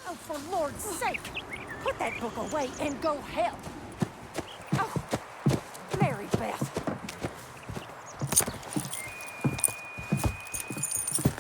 Oh, for Lord's sake! Put that book away and go help! Oh, Mary Beth.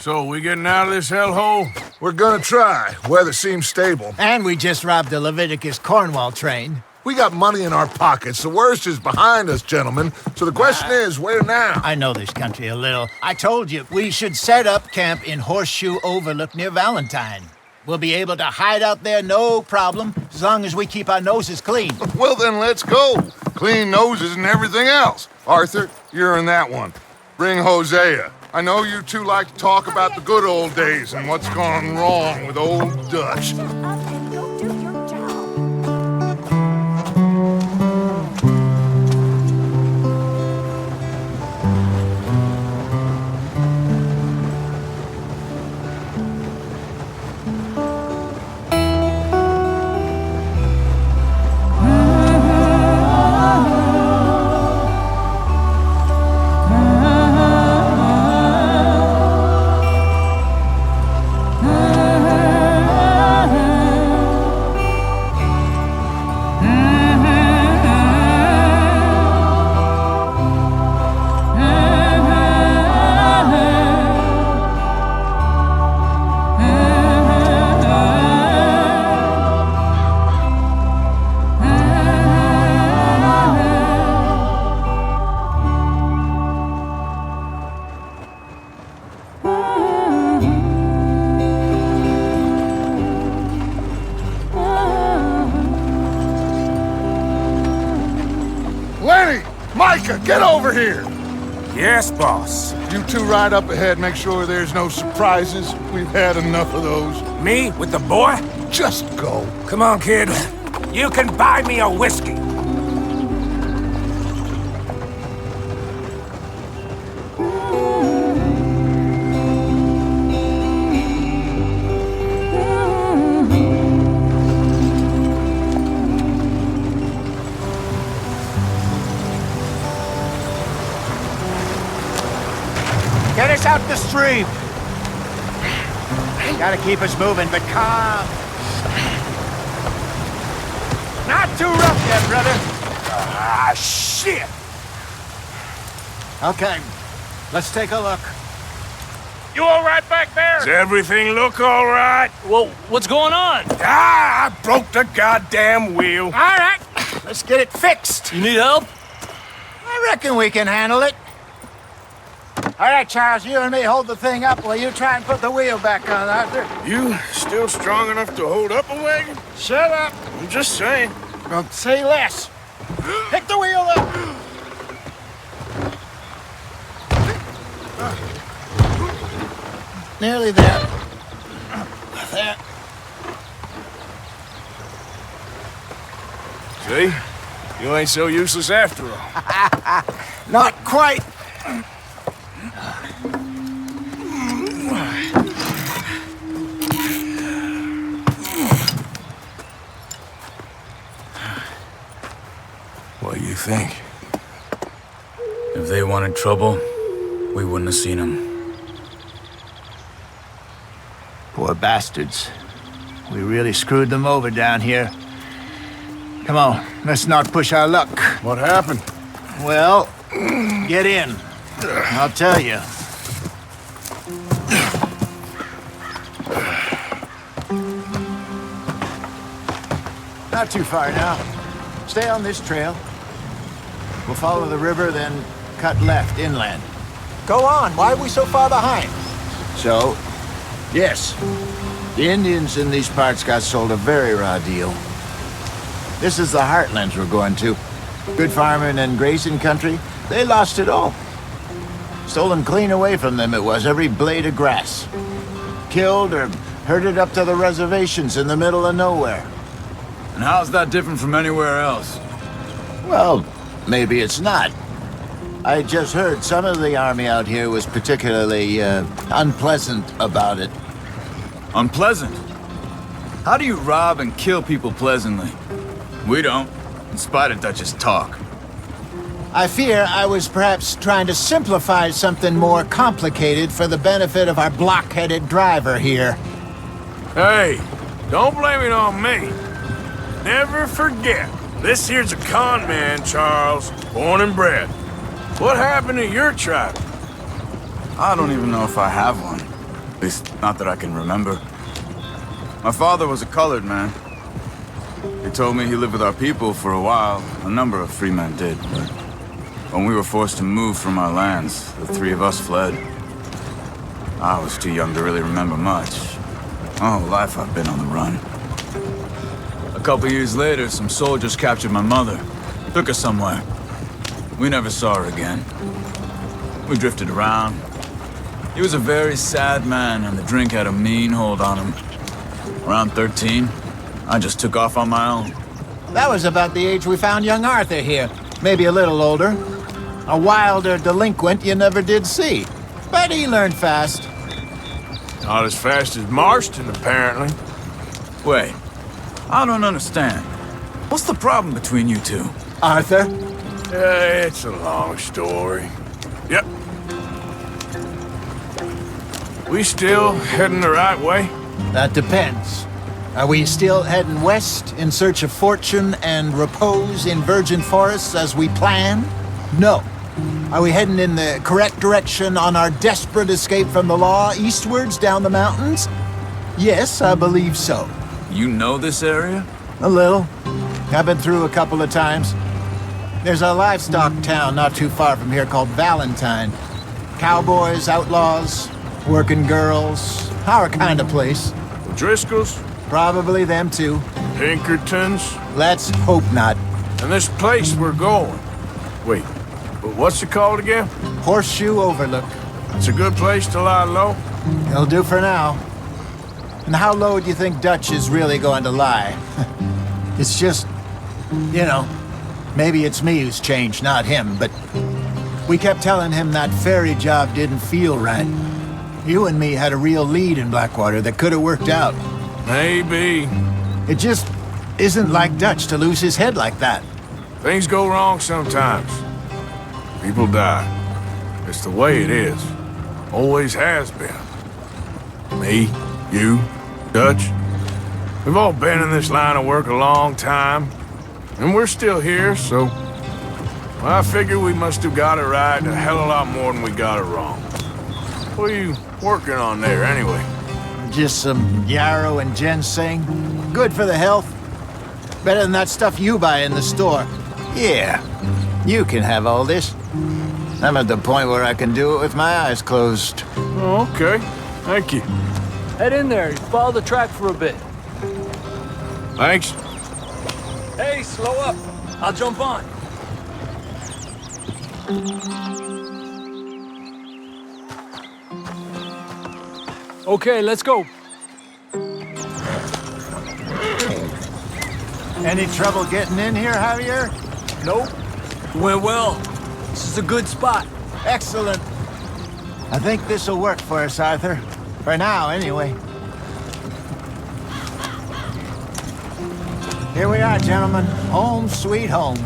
So, we getting out of this hellhole? We're gonna try. Weather seems stable. And we just robbed the Leviticus Cornwall train. We got money in our pockets. The worst is behind us, gentlemen. So the question is, where now? I know this country a little. I told you, we should set up camp in Horseshoe Overlook near Valentine. We'll be able to hide out there, no problem, as long as we keep our noses clean. Well, then let's go. Clean noses and everything else. Arthur, you're in that one. Bring Hosea. I know you two like to talk about the good old days and what's gone wrong with old Dutch. Shut up and go do your job. Micah, get over here! Yes, boss. You two ride up ahead, make sure there's no surprises. We've had enough of those. Me with the boy? Just go. Come on, kid. You can buy me a whiskey. Get us out the stream. Gotta keep us moving, but calm. Not too rough yet, brother. Ah, shit! Okay, let's take a look. You all right back there? Does everything look all right? Well, what's going on? Ah, I broke the goddamn wheel. All right, let's get it fixed. You need help? I reckon we can handle it. All right, Charles, you and me hold the thing up while you try and put the wheel back on, Arthur. You still strong enough to hold up a wagon? Shut up. I'm just saying. Don't say less. Pick the wheel up. Nearly there. There. See? You ain't so useless after all. Not quite. What do you think? If they wanted trouble, we wouldn't have seen them. Poor bastards. We really screwed them over down here. Come on, let's not push our luck. What happened? Well, get in. I'll tell you. Not too far now. Stay on this trail. We'll follow the river, then cut left inland. Go on. Why are we so far behind? So, yes, the Indians in these parts got sold a very raw deal. This is the heartlands we're going to. Good farming and grazing country, they lost it all. Stolen clean away from them it was, every blade of grass. Killed or herded up to the reservations in the middle of nowhere. And how's that different from anywhere else? Well, maybe it's not. I just heard some of the army out here was particularly, unpleasant about it. Unpleasant? How do you rob and kill people pleasantly? We don't, in spite of Dutch's talk. I fear I was perhaps trying to simplify something more complicated for the benefit of our block-headed driver here. Hey, Don't blame it on me. Never forget, this here's a con man, Charles, born and bred. What happened to your tribe? I don't even know if I have one. At least, not that I can remember. My father was a colored man. He told me he lived with our people for a while. A number of free men did, but when we were forced to move from our lands, the three of us fled. I was too young to really remember much. My whole life I've been on the run. A couple years later, some soldiers captured my mother. Took her somewhere. We never saw her again. We drifted around. He was a very sad man, and the drink had a mean hold on him. Around 13, I just took off on my own. That was about the age we found young Arthur here. Maybe a little older. A wilder delinquent you never did see. But he learned fast. Not as fast as Marston, apparently. Wait, I don't understand. What's the problem between you two? Arthur? It's a long story. Yep. We still heading the right way? That depends. Are we still heading west in search of fortune and repose in virgin forests as we planned? No. Are we heading in the correct direction on our desperate escape from the law eastwards down the mountains? Yes, I believe so. You know this area? A little. I've been through a couple of times. There's a livestock town not too far from here called Valentine. Cowboys, outlaws, working girls, our kind of place. The Driscolls? Probably them too. Pinkertons? Let's hope not. And this place we're going. Wait, but what's it called again? Horseshoe Overlook. It's a good place to lie low? It'll do for now. And how low do you think Dutch is really going to lie? It's just, you know, maybe it's me who's changed, not him, but we kept telling him that ferry job didn't feel right. You and me had a real lead in Blackwater that could have worked out. Maybe. It just isn't like Dutch to lose his head like that. Things go wrong sometimes. People die. It's the way it is. Always has been. Me, you, Dutch. We've all been in this line of work a long time. And we're still here, so... well, I figure we must have got it right a hell of a lot more than we got it wrong. What are you working on there, anyway? Just some yarrow and ginseng. Good for the health. Better than that stuff you buy in the store. Yeah, you can have all this. I'm at the point where I can do it with my eyes closed. Oh, okay. Thank you. Head in there. Follow the track for a bit. Thanks. Hey, slow up. I'll jump on. Okay, let's go. Any trouble getting in here, Javier? Nope. Went well. This is a good spot. Excellent. I think this'll work for us, Arthur. For now, anyway. Here we are, gentlemen. Home sweet home.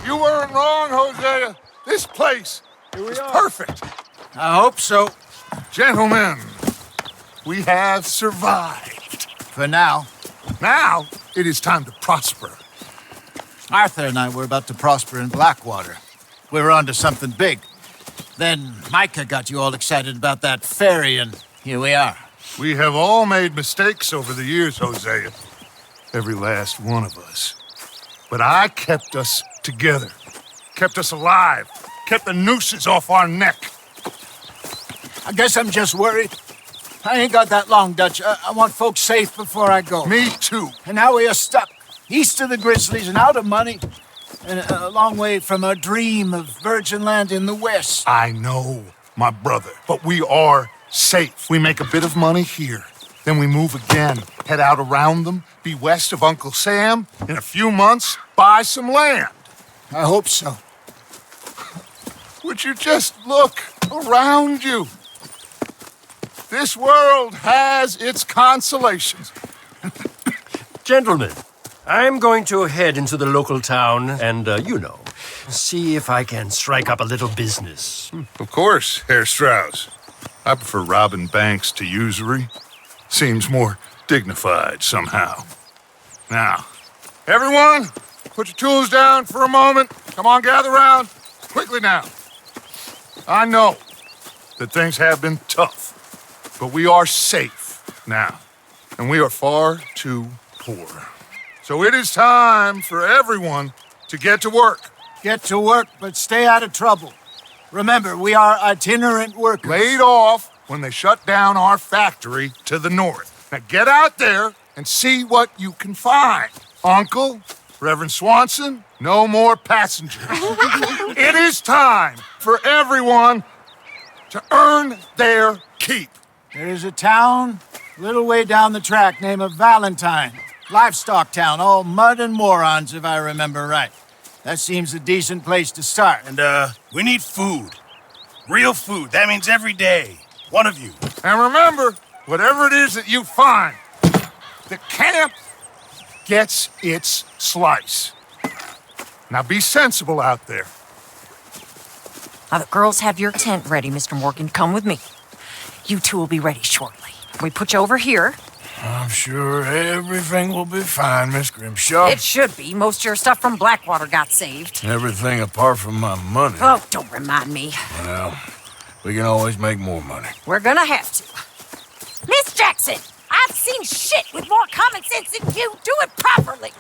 You weren't wrong, Hosea. This place is perfect. I hope so. Gentlemen, we have survived. For now. Now, it is time to prosper. Arthur and I were about to prosper in Blackwater. We were onto something big. Then Micah got you all excited about that ferry, and here we are. We have all made mistakes over the years, Hosea. Every last one of us. But I kept us together. Kept us alive. Kept the nooses off our neck. I guess I'm just worried. I ain't got that long, Dutch. I want folks safe before I go. Me too. And now we are stuck, east of the Grizzlies and out of money, and a long way from our dream of virgin land in the west. I know, my brother, but we are safe. We make a bit of money here. Then we move again, head out around them, be west of Uncle Sam. In a few months, buy some land. I hope so. Would you just look around you? This world has its consolations. Gentlemen, I'm going to head into the local town and, see if I can strike up a little business. Of course, Herr Strauss. I prefer robbing banks to usury. Seems more dignified somehow. Now, everyone, put your tools down for a moment. Come on, gather round. Quickly now. I know that things have been tough, but we are safe now, and we are far too poor. So it is time for everyone to get to work. Get to work, but stay out of trouble. Remember, we are itinerant workers. Laid off when they shut down our factory to the north. Now get out there and see what you can find. Uncle, Reverend Swanson, no more passengers. It is time for everyone to earn their keep. There is a town a little way down the track named Valentine. Livestock town, all mud and morons, if I remember right. That seems a decent place to start. And, we need food. Real food. That means every day. One of you. And remember, whatever it is that you find, the camp gets its slice. Now be sensible out there. The girls have your tent ready, Mr. Morgan. Come with me. You two will be ready shortly. We put you over here. I'm sure everything will be fine, Miss Grimshaw. It should be. Most of your stuff from Blackwater got saved. Everything apart from my money. Oh, don't remind me. Well, we can always make more money. We're gonna have to. Miss Jackson, I've seen shit with more common sense than you. Do it properly.